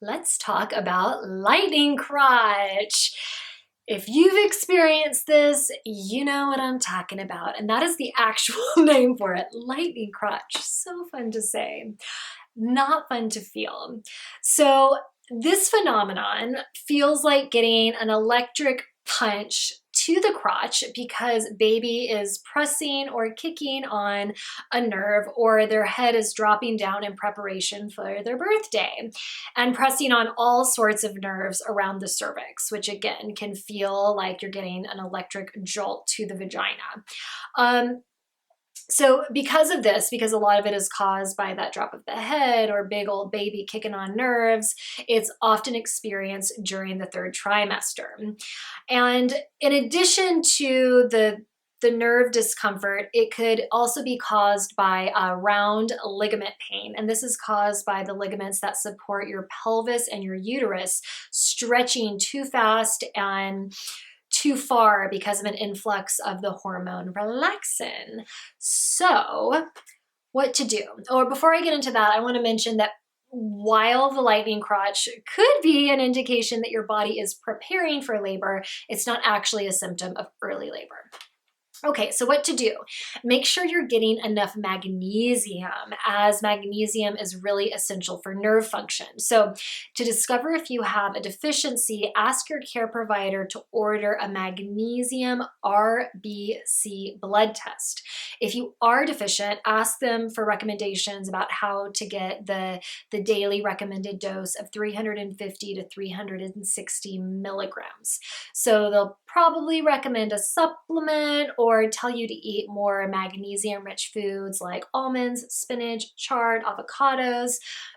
let's talk about lightning crotch. If you've experienced this, you know what I'm talking about, and that is the actual name for it, lightning crotch. So fun to say, not fun to feel. So this phenomenon feels like getting an electric punch to the crotch because baby is pressing or kicking on a nerve, or their head is dropping down in preparation for their birthday and pressing on all sorts of nerves around the cervix, which again can feel like you're getting an electric jolt to the vagina. So because of this, because a lot of it is caused by that drop of the head or big old baby kicking on nerves, it's often experienced during the third trimester. And in addition to the nerve discomfort, it could also be caused by round ligament pain. And this is caused by the ligaments that support your pelvis and your uterus stretching too fast and too far because of an influx of the hormone relaxin. So what to do? Or before I get into that, I want to mention that while the lightning crotch could be an indication that your body is preparing for labor, it's not actually a symptom of early labor. Okay, so what to do? Make sure you're getting enough magnesium, as magnesium is really essential for nerve function. So to discover if you have a deficiency, ask your care provider to order a magnesium RBC blood test. If you are deficient, ask them for recommendations about how to get the daily recommended dose of 350 to 360 milligrams. So they'll probably recommend a supplement or tell you to eat more magnesium-rich foods like almonds, spinach, chard, avocados,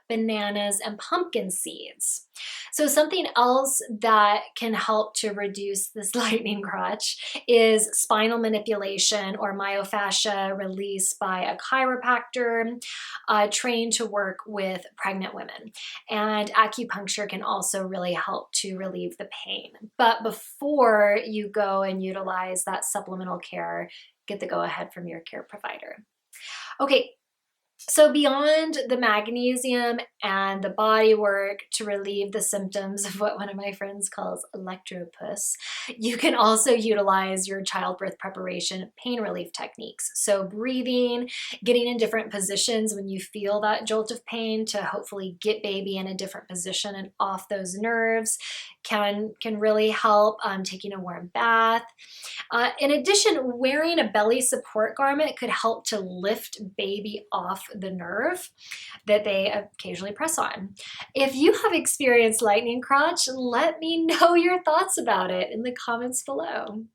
bananas, and pumpkin seeds. So something else that can help to reduce this lightning crotch is spinal manipulation or myofascia release by a chiropractor trained to work with pregnant women. And acupuncture can also really help to relieve the pain. But before you go and utilize that supplemental care, get the go-ahead from your care provider. Okay, so beyond the magnesium and the body work to relieve the symptoms of what one of my friends calls electropus, you can also utilize your childbirth preparation pain relief techniques. So breathing, getting in different positions when you feel that jolt of pain to hopefully get baby in a different position and off those nerves can really help. Taking a warm bath. In addition, wearing a belly support garment could help to lift baby off the nerve that they occasionally press on. If you have experienced lightning crotch, let me know your thoughts about it in the comments below.